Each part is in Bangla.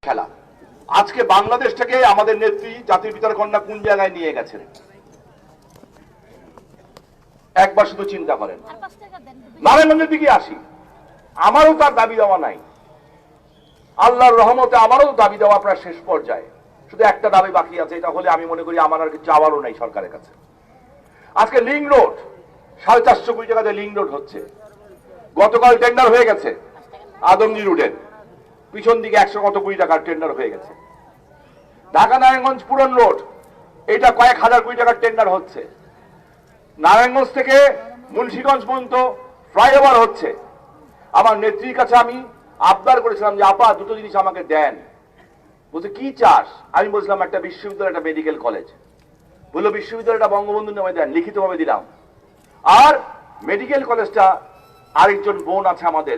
খেলা। আজকে বাংলাদেশ থেকে আমাদের নেত্রী জাতির পিতার কন্যা কোন জায়গায় নিয়ে গেছেন একবার শুধু চিন্তা করেন। নারায়ণগঞ্জের দিকে আসি, আমারও তার দাবি দেওয়া নাই, আল্লাহর রহমতে আমারও দাবি দেওয়া প্রায় শেষ পর্যায়ে। শুধু একটা দাবি বাকি আছে, এটা হলে আমি মনে করি আমার আর কিছু চাওয়ারও নাই সরকারের কাছে। আজকে লিংক রোড 450 কোটি টাকাতে লিংক রোড হচ্ছে, গতকাল টেন্ডার হয়ে গেছে। আদমজি রোডের পিছন দিকে 100 কত কোটি টাকার টেন্ডার হয়ে গেছে। ঢাকা নারায়ণগঞ্জ পুরন রোড, এটা কয়েক হাজার কোটি টাকার টেন্ডার হচ্ছে। নারায়ণগঞ্জ থেকে মুন্সিগঞ্জ পর্যন্ত ফ্লাইওভার হচ্ছে। আমার নেত্রীর কাছে আমি আবদার করেছিলাম যে আপা দুটো জিনিস আমাকে দেন। বলছে কি চাস? আমি বলছিলাম একটা বিশ্ববিদ্যালয়, একটা মেডিকেল কলেজ। বললো বিশ্ববিদ্যালয়টা বঙ্গবন্ধুর নামে দেন, লিখিতভাবে দিলাম। আর মেডিকেল কলেজটা আরেকজন বোন আছে আমাদের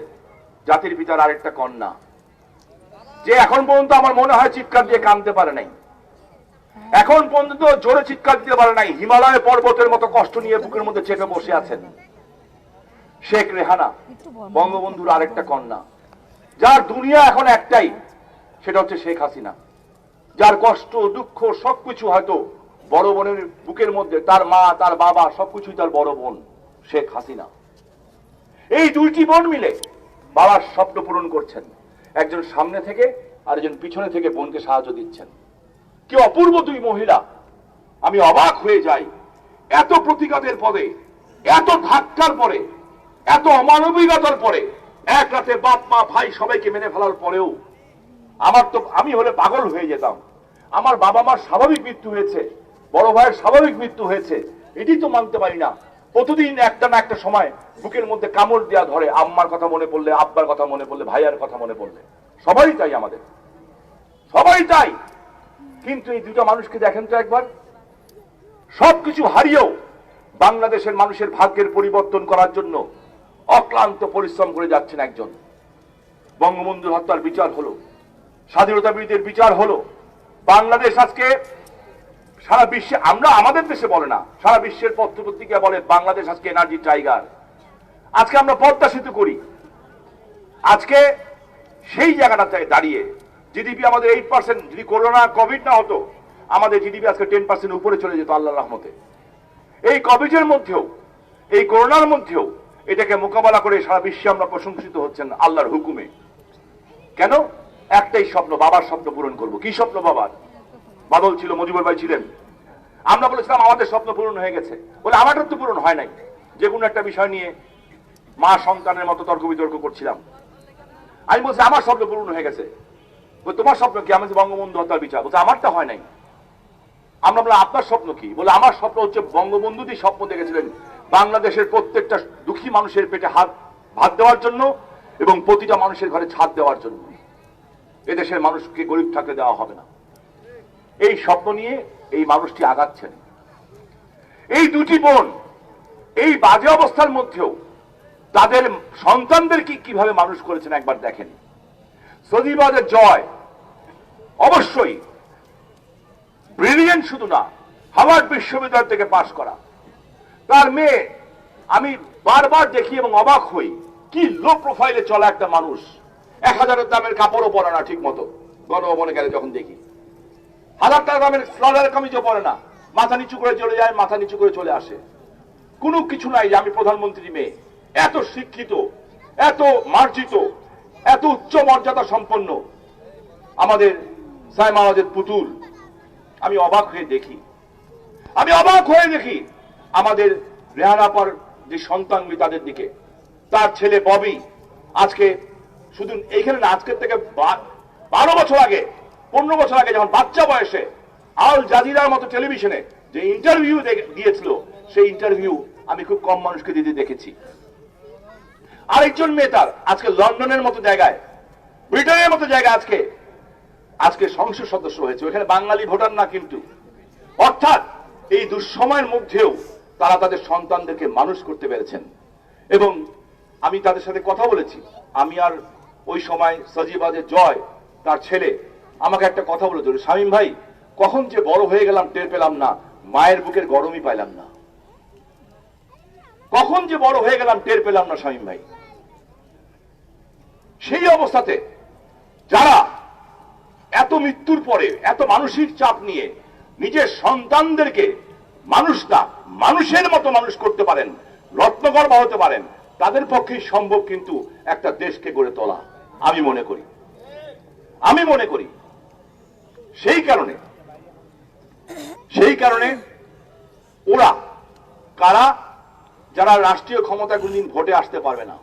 জাতির পিতার আরেকটা কন্যা, যে এখন পর্যন্ত আমার মনে হয় চিৎকার দিয়ে কাঁদতে পারে নাই, এখন পর্যন্ত জোরে চিৎকার দিতে পারে নাই। হিমালয় পর্বতের মতো কষ্ট নিয়ে বুকের মধ্যে চেপে বসে আছেন শেখ রেহানা, বঙ্গবন্ধুর আরেকটা কন্যা, যার দুনিয়া এখন একটাই, সেটা হচ্ছে শেখ হাসিনা, যার কষ্ট দুঃখ সবকিছু হয়তো বড় বোনের বুকের মধ্যে, তার মা তার বাবা সবকিছুই তার বড় বোন শেখ হাসিনা। এই দুইটি বোন মিলে বাবার স্বপ্ন পূরণ করছেন, একজন সামনে থেকে আর একজন পিছনে থেকে বোনকে সাহায্য দিচ্ছেন। কি অপূর্ব দুই মহিলা! আমি অবাক হয়ে যাই, এত প্রতিঘাতের পরে, এত ধাক্কার পরে, এত অমানবিকতার পরে, এক রাতে বাপ মা ভাই সবাইকে মেনে ফেলার পরেও আমি হলে পাগল হয়ে যেতাম। আমার বাবা মার স্বাভাবিক মৃত্যু হয়েছে, বড় ভাইয়ের স্বাভাবিক মৃত্যু হয়েছে, এটি তো মানতে পারি না। প্রতিদিন একটা না একটা সময় বুকের মধ্যে কামড় দেওয়া ধরে, আম্মার কথা মনে পড়লে, আব্বার কথা মনে পড়লে, ভাইয়ার কথা মনে পড়লে। সবাই চাই, আমাদের সবাই চাই। কিন্তু এই দুটো মানুষকে দেখেন তো একবার, সবকিছু হারিয়েও বাংলাদেশের মানুষের ভাগ্যের পরিবর্তন করার জন্য অক্লান্ত পরিশ্রম করে যাচ্ছেন একজন। বঙ্গবন্ধুর হত্যার বিচার হলো, স্বাধীনতা বীরদের বিচার হলো। বাংলাদেশ আজকে সারা বিশ্বে, আমরা আমাদের দেশে বলে না, সারা বিশ্বের পত্রপত্রিকা বলে বাংলাদেশ আজকে এনার্জি টাইগার। আজকে আমরা পদ্মা সেতু করি, আজকে সেই জায়গাটাতে দাঁড়িয়ে জিডিপি আমাদের 8%, যদি করোনা কোভিড না হতো আমাদের জিডিপি আজকে 10% উপরে চলে যেত আল্লাহর রহমতে। এই কোভিডের মধ্যেও, এই করোনার মধ্যেও এটাকে মোকাবেলা করে সারা বিশ্বে আমরা প্রশংসিত হচ্ছেন আল্লাহর হুকুমে। কেন? একটাই স্বপ্ন, বাবার স্বপ্ন পূরণ করব। কি স্বপ্ন বাবার? বাদল ছিল, মুজিবুর ভাই ছিলেন। আমরা বলেছিলাম আমাদের স্বপ্ন পূরণ হয়ে গেছে, বলে আমাদের তো পূরণ হয় নাই। যে কোনো একটা বিষয় নিয়ে মা সন্তানের মতো তর্ক বিতর্ক করছিলাম। আমি বলছি আমার স্বপ্ন পূরণ হয়ে গেছে। তোমার স্বপ্ন কি? আমি বঙ্গবন্ধু হত্যার বিচার। বলছে আমারটা হয় নাই। আমরা বললাম আপনার স্বপ্ন কি? বলে আমার স্বপ্ন হচ্ছে বঙ্গবন্ধু যে স্বপ্ন দেখেছিলেন বাংলাদেশের প্রত্যেকটা দুঃখী মানুষের পেটে ভাত দেওয়ার জন্য এবং প্রতিটা মানুষের ঘরে ছাদ দেওয়ার জন্য। এদেশের মানুষকে গরিব থাকতে দেওয়া হবে না, এই স্বপ্ন নিয়ে এই মানুষটি আগাচ্ছেন। এই দুটি বোন এই বাজে অবস্থার মধ্যেও তাদের সন্তানদের কিভাবে মানুষ করেছেন একবার দেখেন। সজীবাদের জয় অবশ্যই ব্রিলিয়েন্ট, শুধু না, হার্ভার্ড বিশ্ববিদ্যালয় থেকে পাশ করা। তার মেয়ে, আমি বারবার দেখি এবং অবাক হই, কি লো প্রোফাইলে চলা একটা মানুষ। 1000 দামের কাপড়ও পরে না ঠিক মতো, গণভবনে গেলে যখন দেখি 1000 টাকা দামের স্লাডার কামিজও পরে না, মাথা নিচু করে চলে যায়, মাথা নিচু করে চলে আসে। কোনো কিছু নাই যে আমি প্রধানমন্ত্রী মেয়ে। এত শিক্ষিত, এত মার্জিত, এত উচ্চ মর্যাদা সম্পন্ন আমাদের সাইমাওয়াজের পুতুল। আমি অবাক হয়ে দেখি আমাদের রেহানাপার যে সন্তান তাদের দিকে। তার ছেলে ববি আজকে শুধু এইখানে না, আজকের থেকে 12 বছর আগে, 15 বছর আগে যখন বাচ্চা বয়সে আল জাজিরার মতো টেলিভিশনে যে ইন্টারভিউ দিয়েছিল, সেই ইন্টারভিউ আমি খুব কম মানুষকে দিতে দেখেছি। আরেকজন মেয়ে তার আজকে লন্ডনের মতো জায়গায়, ব্রিটেনের মতো জায়গায় আজকে সংসদ সদস্য হয়েছে। ওখানে বাঙালি ভোটার না কিন্তু। অর্থাৎ এই দুঃসময়ের মধ্যেও তারা তাদের সন্তানদেরকে মানুষ করতে পেরেছেন। এবং আমি তাদের সাথে কথা বলেছি। আমি আর ওই সময় সজীবাদের জয়, তার ছেলে, আমাকে একটা কথা বলেছিল, শামীম ভাই কখন যে বড় হয়ে গেলাম টের পেলাম না, মায়ের বুকের গরমই পাইলাম না। কখন যে বড় হয়ে গেলাম টের পেলাম না শামীম ভাই। সেই অবস্থাতে যারা মৃত্যুর পরে এত মানসিক চাপ নিয়ে নিজের সন্তানদেরকে মানুষের মতো মানুষ করতে পারেন, রত্নগর্ভা হতে পারেন, তাদের পক্ষেই সম্ভব কিন্তু একটা দেশকে গড়ে তোলা। আমি মনে করি সেই কারণে ওরা কারা যারা রাষ্ট্রীয় ক্ষমতা কোনদিন ভোটে আসতে পারবে না,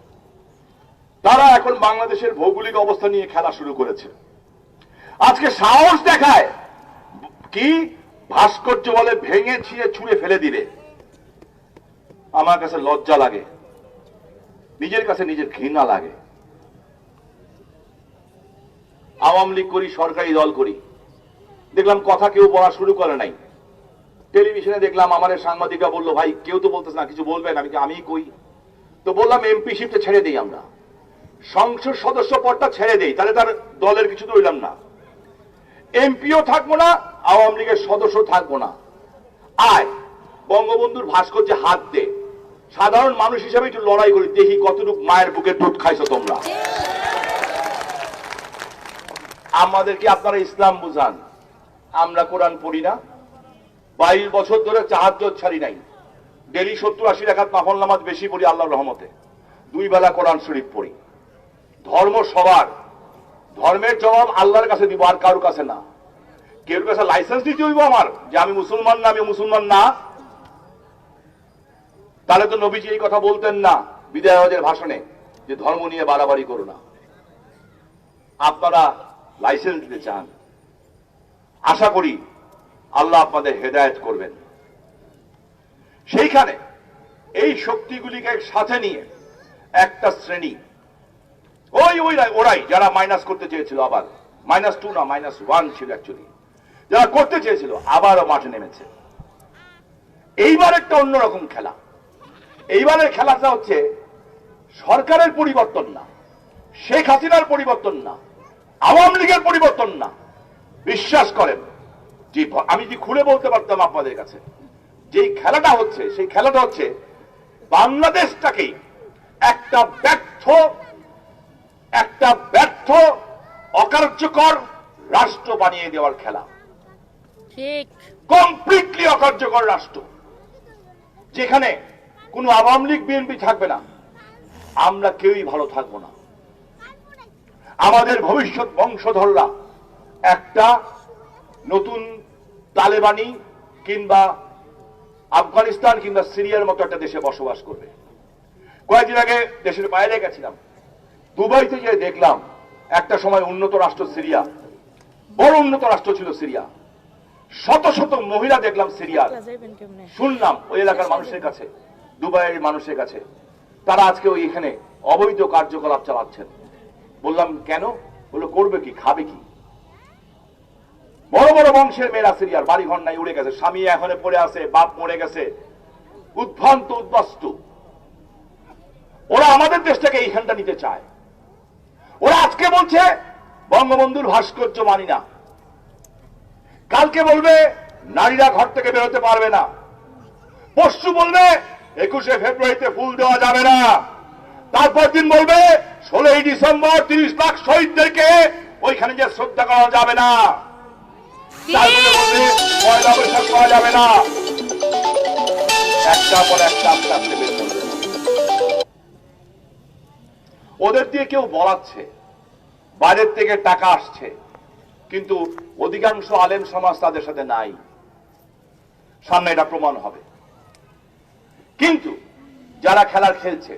তারা এখন বাংলাদেশের ভৌগোলিক অবস্থা নিয়ে খেলা শুরু করেছে। আজকে সাহস দেখায় কি ভাস্কর্য বলে ভেঙে ছুঁড়ে ফেলে দিবে। আমার কাছে লজ্জা লাগে, নিজের কাছে নিজের ঘৃণা লাগে। আওয়ামী লীগ করি, সরকারি দল করি, দেখলাম কথা কেউ বলা শুরু করে নাই। টেলিভিশনে দেখলাম আমাদের সাংবাদিকরা বললো, ভাই কেউ তো বলতেছে না, কিছু বলবেন? আমি কই তো বললাম এমপি শিফটে ছেড়ে দেই, আমরা সংসদ সদস্য পদটা ছেড়ে দেই, তাহলে তার দলের কিছু তো রইলাম না, এমপিও থাকবো না, আওয়ামী লীগের সদস্য থাকবো না। আয় বঙ্গবন্ধুর ভাস্কর্যে হাত দে, সাধারণ মানুষ হিসাবে একটু লড়াই করি, দেখি কতটুকু মায়ের বুকে দুধ খাইছো তোমরা। আমাদেরকে আপনারা ইসলাম বুঝান, আমরা কোরআন পড়ি না, 22 বছর ধরে তাহাজ্জুদ ছাড়ি নাই, ডেলি 70-80 রাকাত নফল নামাজ বেশি পড়ি আল্লাহর রহমতে, 2 বেলা কোরআন শরীফ পড়ি। ধর্ম সবার, ধর্মের জবাব আল্লাহর কাছে দিব, আর কারোর কাছে না। কেউ কাছে লাইসেন্স দিতে হইব আমার যে আমি মুসলমান না, আমি মুসলমান না? তাহলে তো নবীজি এই কথা বলতেন না বিদায় হজের ভাষণে যে ধর্ম নিয়ে বাড়াবাড়ি করো না। আপনারা লাইসেন্স দিতে চান, আশা করি আল্লাহ আপনাদের হেদায়েত করবেন। সেইখানে এই শক্তিগুলিকে সাথে নিয়ে একটা শ্রেণী ওরাই যারা মাইনাস করতে চেয়েছিল, আবার -2 না -1 ছিল অ্যাকচুয়ালি, যারা করতে চেয়েছিল আবারও মাঠে নেমেছে। এইবার একটা অন্যরকম খেলা। এইবারের খেলাটা হচ্ছে সরকারের পরিবর্তন না, শেখ হাসিনার পরিবর্তন না, আওয়ামী লীগের পরিবর্তন না। বিশ্বাস করেন যে আমি যদি খুলে বলতে পারতাম আপনাদের কাছে, যেই খেলাটা হচ্ছে সেই খেলাটা হচ্ছে বাংলাদেশটাকেই একটা ব্যর্থ অকার্যকর রাষ্ট্র বানিয়ে দেওয়ার খেলা। ঠিক, কমপ্লিটলি অকার্যকর রাষ্ট্র, যেখানে কোনো আওয়ামী লীগ বিএনপি থাকবে না, আমরা কেউই ভালো থাকবো না। আমাদের ভবিষ্যৎ বংশধররা একটা নতুন তালেবানি কিংবা আফগানিস্তান কিংবা সিরিয়ার মতো একটা দেশে বসবাস করবে। কয়েকদিন আগে দেশের বাইরে গেছিলাম, দুবাইতে গিয়ে দেখলাম একটা সময় উন্নত রাষ্ট্র সিরিয়া, বড় উন্নত রাষ্ট্র ছিল সিরিয়া, শত শত মহিলা দেখলাম সিরিয়ার। শুনলাম ওই এলাকার মানুষের কাছে, দুবাইয়ের মানুষের কাছে, তারা আজকে ওই এখানে অবৈধ কার্যকলাপ চালাচ্ছেন। বললাম কেন? বললো করবে কি, খাবে কি? বড় বড় বংশের মেয়েরা সিরিয়ার, বাড়ি ঘর নাই, উড়ে গেছে, স্বামী এখনো পড়ে আছে, বাপ মরে গেছে, উদ্ভ্রান্ত উদ্বাস্তু। ওরা আমাদের দেশটাকে এইখানটা নিতে চায়। ওরা আজকে বলছে বঙ্গবন্ধুর ভাস্কর্য মানি না, কালকে বলবে নারীরা ঘর থেকে বেরোতে পারবে না, পরশু বলবে 21শে ফেব্রুয়ারিতে ফুল দেওয়া যাবে না, তারপর দিন বলবে 16ই ডিসেম্বর 30 লাখ শহীদদেরকে ওইখানে যে শ্রদ্ধা করা যাবে না, তারপরে বলবে পয়লা বৈশাখ করা যাবে না। একটা পর একটা আস্তে আস্তে বের করবে। ওদের দিয়ে কেউ বলাচ্ছে, বাইরের থেকে টাকা আসছে, কিন্তু অধিকাংশ আলেম সমাজ তাদের সাথে নাই। সামনে এটা প্রমাণ হবে। কিন্তু যারা খেলার খেলছে,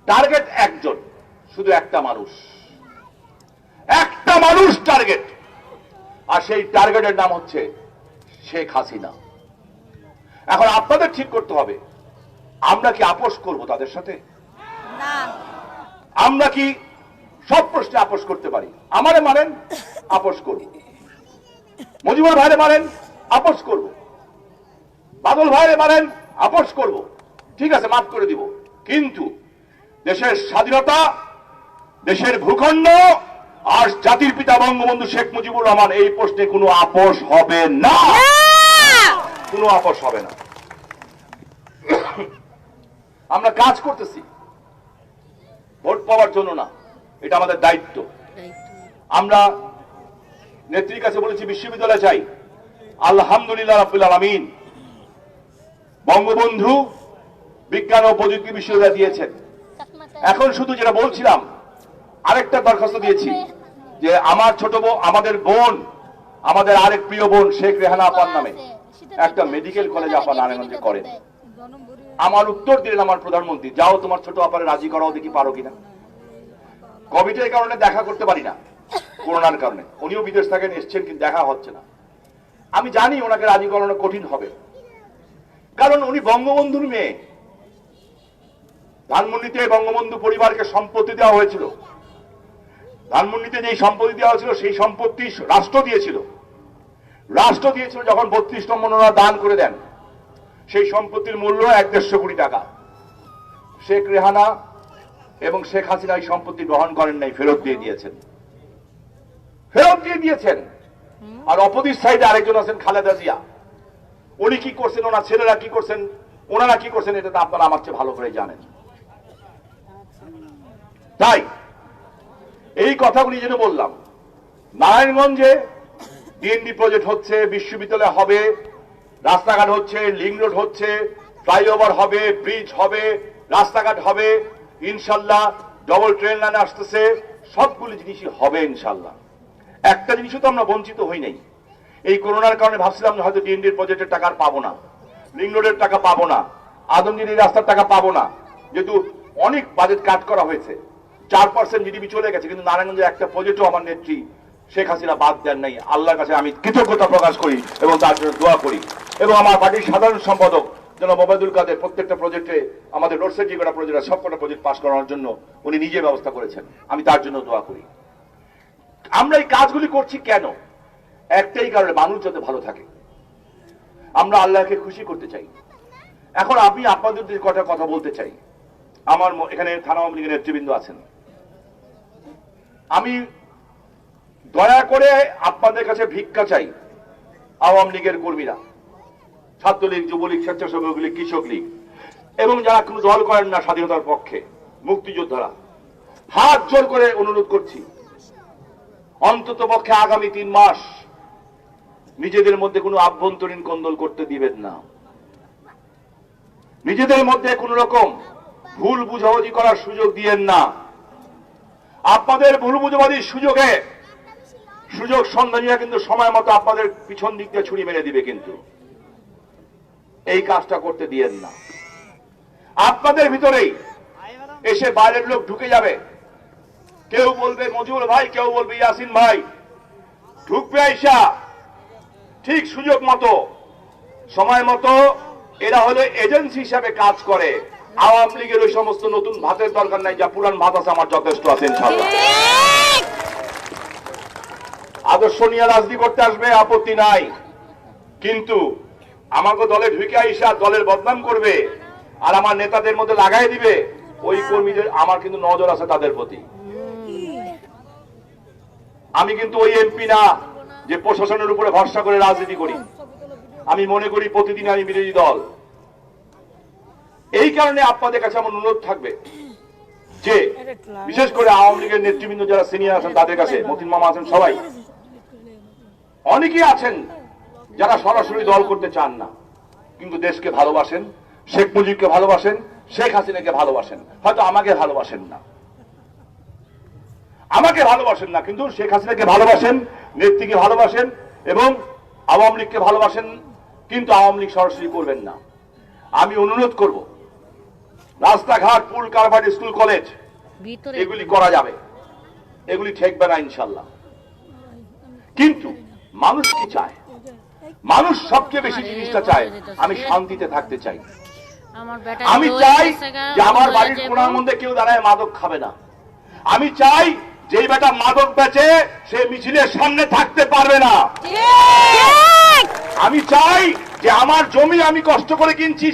টার্গেট একজন, শুধু একটা মানুষ টার্গেট, আর সেই টার্গেটের নাম হচ্ছে শেখ হাসিনা। এখন আপনাদের ঠিক করতে হবে, আমরা কি আপোষ করব তাদের সাথে? না। আমরা কি সব প্রশ্নে আপোষ করতে পারি? আমারে মানেন, আপোষ করব। মুজিবুর ভাইরে মানেন, আপোষ করব। বাদল ভাইরে মানেন, আপোষ করব। ঠিক আছে, মাফ করে দিব। কিন্তু দেশের স্বাধীনতা, দেশের ভূখণ্ড আর জাতির পিতা বঙ্গবন্ধু শেখ মুজিবুর রহমান, এই প্রশ্নে কোনো আপোষ হবে না, কোনো আপোষ হবে না। আমরা কাজ করতেছি ভোট পাওয়ার জন্য না, এটা আমাদের দায়িত্ব। আমরা নেত্রীর কাছে বলেছি বিশ্ববিদ্যালয় চাই। আলহামদুলিল্লাহ রাব্বুল আলামিন বঙ্গবন্ধু বিজ্ঞান ও প্রযুক্তি বিশ্ববিদ্যালয় দিয়েছেন। এখন শুধু যেটা বলছিলাম, আরেকটা দরখাস্ত দিয়েছি যে আমার ছোট বোন, আমাদের বোন, আমাদের আরেক প্রিয় বোন শেখ রেহানা আপার নামে একটা মেডিকেল কলেজ আপা নারায়ণগঞ্জে করেন। আমার উত্তর দিলেন আমার প্রধানমন্ত্রী, যাও তোমার ছোট আপারে রাজি করাও, দেখি পারো কিনা। কোভিডের কারণে দেখা করতে পারি না, করোনার কারণে উনিও বিদেশ থাকেন, এসছেন, কিন্তু দেখা হচ্ছে না। আমি জানি ওনাকে রাজি করানো কঠিন হবে, কারণ উনি বঙ্গবন্ধুর মেয়ে। ধানমন্ডিতে বঙ্গবন্ধু পরিবারকে সম্পত্তি দেওয়া হয়েছিল। ধানমন্ডিতে যেই সম্পত্তি দেওয়া হয়েছিল সেই সম্পত্তি রাষ্ট্র দিয়েছিল। যখন 32 নম্বর ওনারা দান করে দেন, সেই সম্পত্তির মূল্য 1-150 কোটি টাকা। শেখ রেহানা এবং শেখ হাসিনা এই সম্পত্তি গ্রহণ করেন নাই, ফেরত দিয়ে দিয়েছেন। আর অপোজিট সাইডে আরেকজন আছেন খালেদা জিয়া। উনি কি করছেন, ওনার ছেলেরা কি করছেন, ওনারা কি করছেন, এটা তো আপনারা আমার চেয়ে ভালো করে জানেন। তাই এই কথাগুলি যেন বললাম, নারায়ণগঞ্জে ডিএনডি প্রজেক্ট হচ্ছে, বিশ্ববিদ্যালয় হবে, রাস্তাঘাট হচ্ছে, লিং রোড হচ্ছে, ফ্লাইওভার হবে, ব্রিজ হবে, রাস্তাঘাট হবে, ইনশাল্লাহ ডবল ট্রেন লাইন আসতেছে, সবগুলো জিনিসই হবে ইনশাল্লাহ। একটা জিনিসও তো আমরা বঞ্চিত হই নাই। এই করোনার কারণে ভাবছিলাম যে হয়তো ডিএনডির প্রজেক্টের টাকা পাবো না, লিং রোডের টাকা পাবো না, আদমদির এই রাস্তার টাকা পাবো না, যেহেতু অনেক বাজেট কাট করা হয়েছে, 4% জিডিপি চলে গেছে, কিন্তু নারায়ণগঞ্জের একটা প্রজেক্টও আমার নেত্রী শেখ হাসিনা বাদ দেন নাই। আল্লাহর কাছে আমি কৃতজ্ঞতা প্রকাশ করি এবং তার জন্য দোয়া করি। এবং আমার পার্টির সাধারণ সম্পাদক জনাব ওবায়দুল কাদের প্রত্যেকটা প্রজেক্টে, আমাদের রোড সাইড যে কটা প্রজেক্ট, সবকটা প্রজেক্ট পাস করানোর জন্য উনি নিজে ব্যবস্থা করেছেন। আমি তার জন্য দোয়া করি। আমরা এই কাজগুলি করছি কেন? একটাই কারণে, মানুষ যাতে ভালো থাকে। আমরা আল্লাহকে খুশি করতে চাই। এখন আমি আপনাদের কটা কথা বলতে চাই। আমার এখানে থানা আওয়ামী লীগের নেতৃবৃন্দ আছেন, আমি দয়া করে আপনাদের কাছে ভিক্ষা চাই। আওয়ামী লীগের কর্মীরা, ছাত্রলীগ, যুবলীগ, স্বেচ্ছাসেবক লীগ, কৃষক লীগ এবং যারা কোনো দল করেন না স্বাধীনতার পক্ষে, মুক্তিযোদ্ধারা, হাত জোর করে অনুরোধ করছি, অন্তত পক্ষে আগামী 3 মাস নিজেদের মধ্যে কোনো আভ্যন্তরীণ কোন্দল করতে দিবেন না। নিজেদের মধ্যে কোন রকম ভুল বুঝাবুঝি করার সুযোগ দিয়েন না। আপনাদের ভুল বুঝাবুঝির সুযোগ সন্ধানীরা কিন্তু সময় মতো আপনাদের পিছন দিক দিয়ে ছুরি মেরে দিবে, কিন্তু এই কাজটা করতে দিয়েন না। আপনাদের ভিতরেই এসে বাইরের লোক ঢুকে যাবে, কেউ বলবে মজিবুর ভাই, কেউ বলবে ইয়াসিন ভাই, ঢুকবে আইসা ঠিক সুযোগ মতো, সময় মতো। এরা হলো এজেন্সি হিসাবে কাজ করে। আওয়ামী লীগের ওই সমস্ত নতুন ভাতের দরকার নাই, যা পুরান ভাত আছে আমার যথেষ্ট আছে ইনশাআল্লাহ। আদর্শ নিয়ে রাজনীতি করতে আসবে, আপত্তি নাই, কিন্তু আমাকে দলে ঢুকে আইসা দলের বদনাম করবে আর আমার নেতাদের মধ্যে লাগাই দিবে, ওই কর্মীদের আমার কিন্তু নজর আছে তাদের প্রতি। আমি কিন্তু ওই এমপি না যে প্রশাসনের উপরে ভরসা করে রাজনীতি করি। আমি মনে করি প্রতিদিন আমি বিরোধী দল। এই কারণে আপনাদের কাছে আমার অনুরোধ থাকবে যে বিশেষ করে আওয়ামী লীগের নেতৃবৃন্দ যারা সিনিয়র আছেন তাদের কাছে, মতিন মামা আছেন, সবাই, অনেকেই আছেন যারা সরাসরি দল করতে চান না, কিন্তু দেশকে ভালোবাসেন, শেখ মুজিবকে ভালোবাসেন, শেখ হাসিনাকে ভালোবাসেন, হয়তো আমাকে ভালোবাসেন না, কিন্তু শেখ হাসিনাকে ভালোবাসেন, নেত্রীকে ভালোবাসেন এবং আওয়ামী লীগকে ভালোবাসেন, কিন্তু আওয়ামী লীগ সরাসরি করবেন না। আমি অনুরোধ করব, রাস্তাঘাট, পুল, কারবাট, স্কুল, কলেজ এগুলি করা যাবে, এগুলি ঠেকবে না ইনশাল্লাহ। কিন্তু মানুষ কি চায়? মানুষ সবচেয়ে বেশি জিনিসটা চায়, আমি শান্তিতে থাকতে চাই। আমি চাই যে আমার বাড়ির কোণার মধ্যে কেউ দাঁড়ায় মাদক খাবে না। আমি চাই যে বেটা মাদক বেচে সে মিছিলের সামনে থাকতে পারবে না। আমি চাই যে আমার জমি আমি কষ্ট করে কিনছি